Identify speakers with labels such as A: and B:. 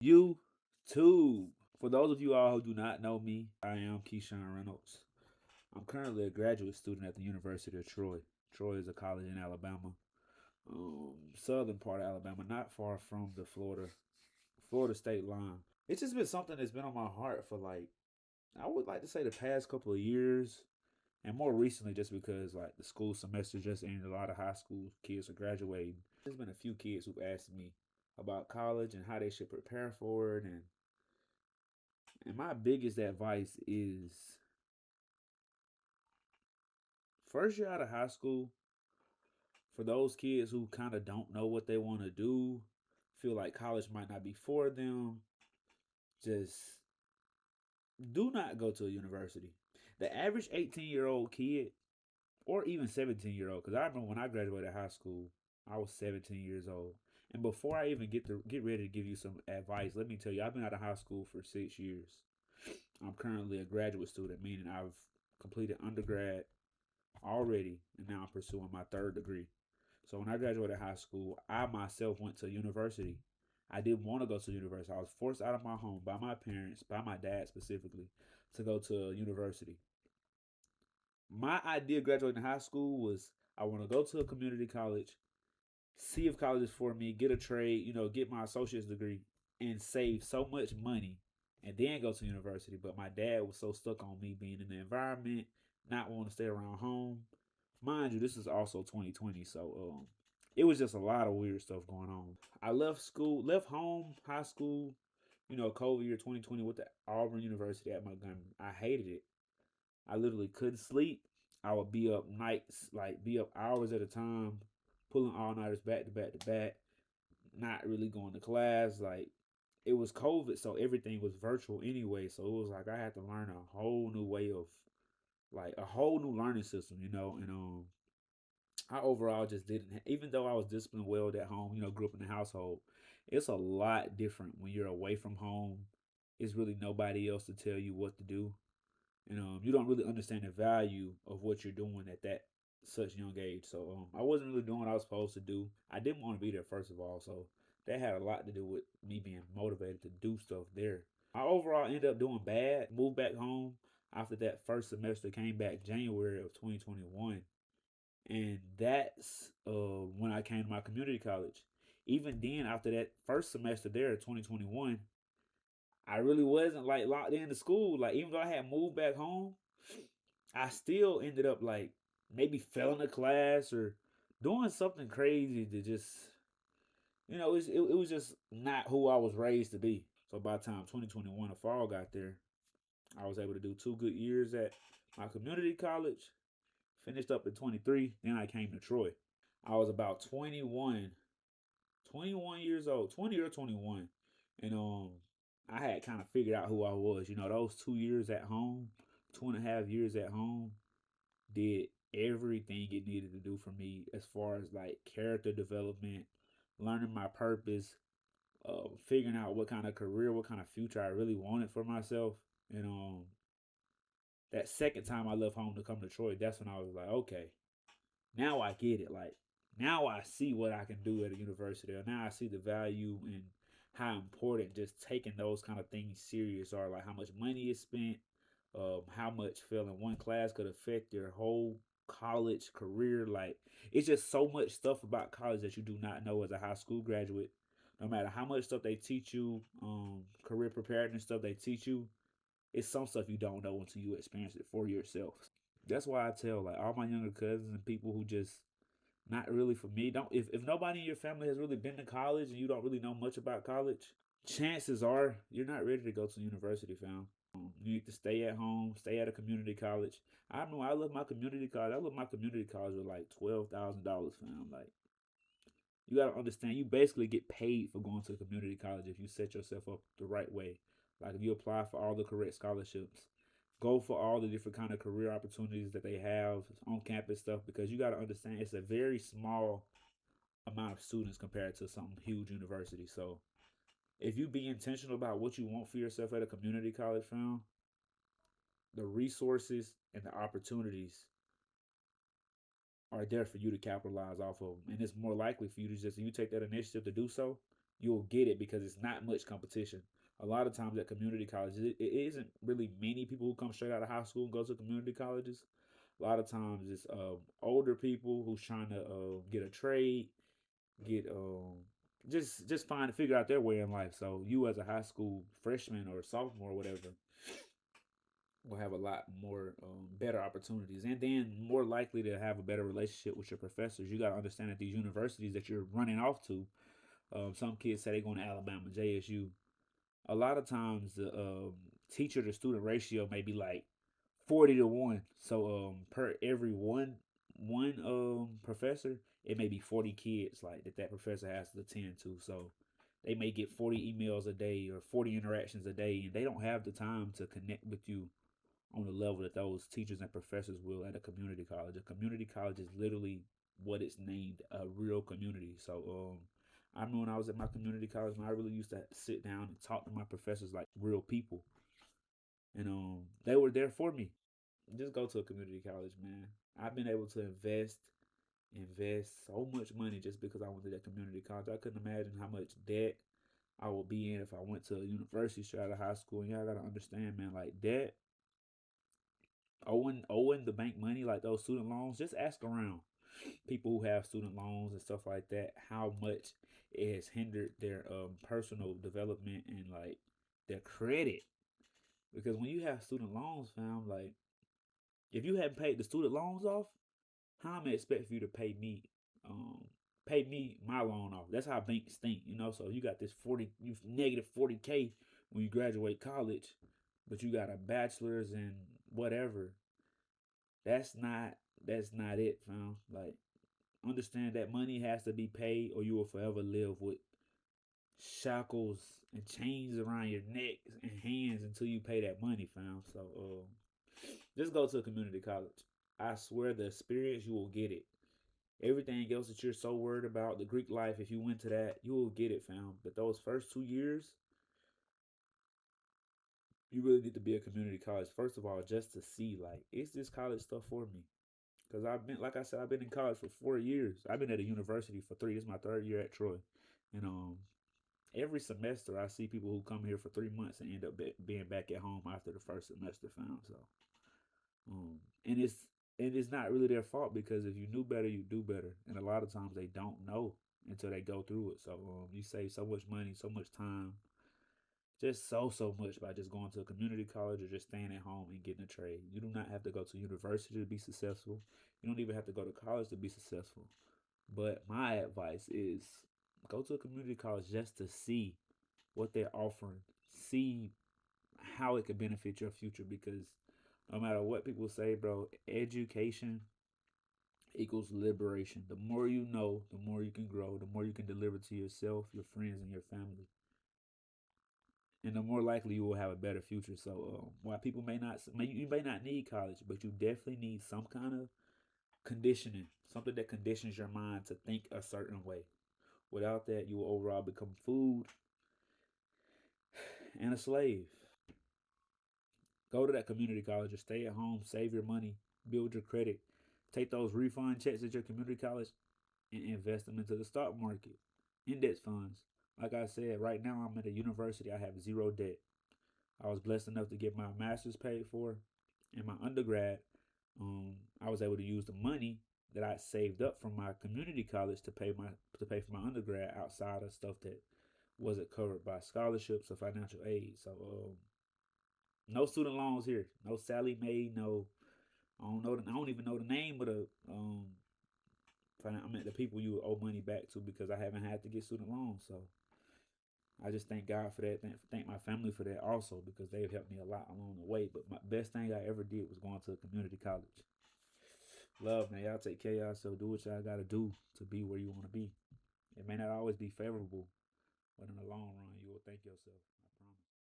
A: YouTube. For those of you all who do not know me, I am Keyshawn Reynolds. I'm currently a graduate student at the University of Troy. Troy is a college in Alabama, southern part of Alabama, not far from the Florida state line. It's just been something that's been on my heart for like I would like to say the past couple of years, and more recently, just because like the school semester just ended, a lot of high school kids are graduating. There's been a few kids who've asked me about college and how they should prepare for it, and my biggest advice is first year out of high school, for those kids who kind of don't know what they want to do, feel like college might not be for them, just do not go to a university. The average 18-year-old kid, or even 17-year-old, because I remember when I graduated high school, I was 17 years old. And before I even get ready to give you some advice, let me tell you, I've been out of high school for 6 years. I'm currently a graduate student, meaning I've completed undergrad already, and now I'm pursuing my third degree. So when I graduated high school, I myself went to university. I didn't want to go to university. I was forced out of my home by my parents, by my dad specifically, to go to university. My idea of graduating high school was I want to go to a community college, see if college is for me, get a trade, get my associate's degree, and save so much money and then go to university. But my dad was so stuck on me being in the environment, not wanting to stay around home. Mind you, this is also 2020, so it was just a lot of weird stuff going on. I left school, left home, high school, COVID year 2020 with the Auburn University at Montgomery. I hated it. I literally couldn't sleep. I would be up nights, like be up hours at a time, pulling all nighters back to back to back, not really going to class. Like it was COVID, so everything was virtual anyway. So it was like I had to learn a whole new way of like a whole new learning system, and I overall just didn't. Even though I was disciplined well at home, grew up in the household, it's a lot different when you're away from home. It's really nobody else to tell you what to do, and you don't really understand the value of what you're doing at that such young age. So I wasn't really doing what I was supposed to do. I didn't want to be there first of all, so that had a lot to do with me being motivated to do stuff there. I overall ended up doing bad. Moved back home after that first semester. Came back January of 2021, and that's when I came to my community college. Even then, after that first semester there, 2021, I really wasn't like locked into school. Like even though I had moved back home, I still ended up like maybe failing a class or doing something crazy to just it was just not who I was raised to be. So by the time 2021 the fall got there, I was able to do 2 good years at my community college. Finished up in 23. Then I came to Troy. I was about 21 years old, 20 or 21. And I had kind of figured out who I was. Those 2 years at home, 2.5 years at home, did everything it needed to do for me as far as like character development, learning my purpose, figuring out what kind of career, what kind of future I really wanted for myself. And that second time I left home to come to Troy, that's when I was like, okay, now I get it. Like now I see what I can do at a university. Or now I see the value and how important just taking those kind of things serious are. Like how much money is spent, how much failing one class could affect your whole college career. Like it's just so much stuff about college that you do not know as a high school graduate. No matter how much stuff they teach you, career preparedness stuff they teach you, it's some stuff you don't know until you experience it for yourself. That's why I tell like all my younger cousins and people who just not really for me. Don't if nobody in your family has really been to college and you don't really know much about college, chances are you're not ready to go to university, fam. You need to stay at home, stay at a community college. I know I love my community college. I love my community college with like $12,000, fam. Like you gotta understand, you basically get paid for going to a community college if you set yourself up the right way. Like if you apply for all the correct scholarships, go for all the different kind of career opportunities that they have on campus stuff because you got to understand it's a very small amount of students compared to some huge university. So if you be intentional about what you want for yourself at a community college, fam, the resources and the opportunities are there for you to capitalize off of, and it's more likely for you to just if you take that initiative to do so, you'll get it because it's not much competition. A lot of times at community colleges, it isn't really many people who come straight out of high school and go to community colleges. A lot of times it's older people who's trying to get a trade, get just find to figure out their way in life. So you as a high school freshman or sophomore or whatever will have a lot more better opportunities, and then more likely to have a better relationship with your professors. You got to understand that these universities that you're running off to, some kids say they're going to Alabama, JSU. A lot of times the teacher to student ratio may be like 40 to 1. So per every one professor, it may be 40 kids like that professor has to attend to. So they may get 40 emails a day or 40 interactions a day, and they don't have the time to connect with you on the level that those teachers and professors will at a community college. A community college is literally what it's named, a real community. So I remember when I was at my community college, man, I really used to sit down and talk to my professors like real people, and they were there for me. Just go to a community college, man. I've been able to invest so much money just because I went to that community college. I couldn't imagine how much debt I would be in if I went to a university straight out of high school. And y'all gotta understand, man, like debt, owing the bank money, like those student loans. Just ask around people who have student loans and stuff like that, how much it has hindered their personal development and like their credit. Because when you have student loans, fam, like if you hadn't paid the student loans off, how am I expect for you to um, pay me my loan off? That's how banks think, you know. So you got this 40 when you graduate college, but you got a bachelor's and whatever. That's not that's not it, fam. Like understand that money has to be paid, or you will forever live with shackles and chains around your neck and hands until you pay that money, fam. So just go to a community college. I swear the experience you will get it. Everything else that you're so worried about, the Greek life, if you went to that, you will get it, fam. But those first 2 years, you really need to be a community college. First of all, just to see, like, is this college stuff for me? Because I've been, like I said, I've been in college for 4 years. I've been at a university for three. This is my third year at Troy. And every semester, I see people who come here for 3 months and end up being back at home after the first semester, fam. So, um, and it's not really their fault because if you knew better, you do better. And a lot of times they don't know until they go through it. So you save so much money, so much time, just so much by just going to a community college or just staying at home and getting a trade. You do not have to go to university to be successful. You don't even have to go to college to be successful. But my advice is go to a community college just to see what they're offering, see how it could benefit your future because no matter what people say, bro, education equals liberation. The more you know, the more you can grow, the more you can deliver to yourself, your friends, and your family. And the more likely you will have a better future. So, while people you may not need college, but you definitely need some kind of conditioning, something that conditions your mind to think a certain way. Without that, you will overall become food and a slave. Go to that community college or stay at home, save your money, build your credit, take those refund checks at your community college and invest them into the stock market, index funds. Like I said, right now I'm at a university, I have zero debt. I was blessed enough to get my master's paid for and my undergrad. I was able to use the money that I saved up from my community college to pay for my undergrad outside of stuff that wasn't covered by scholarships or financial aid. So no student loans here. No Sally Mae. No, I don't even know the name of the I mean the people you owe money back to because I haven't had to get student loans. So I just thank God for that. Thank my family for that also because they've helped me a lot along the way. But my best thing I ever did was going to a community college. Love, man. Y'all take care of yourself. Do what y'all gotta do to be where you want to be. It may not always be favorable, but in the long run, you will thank yourself.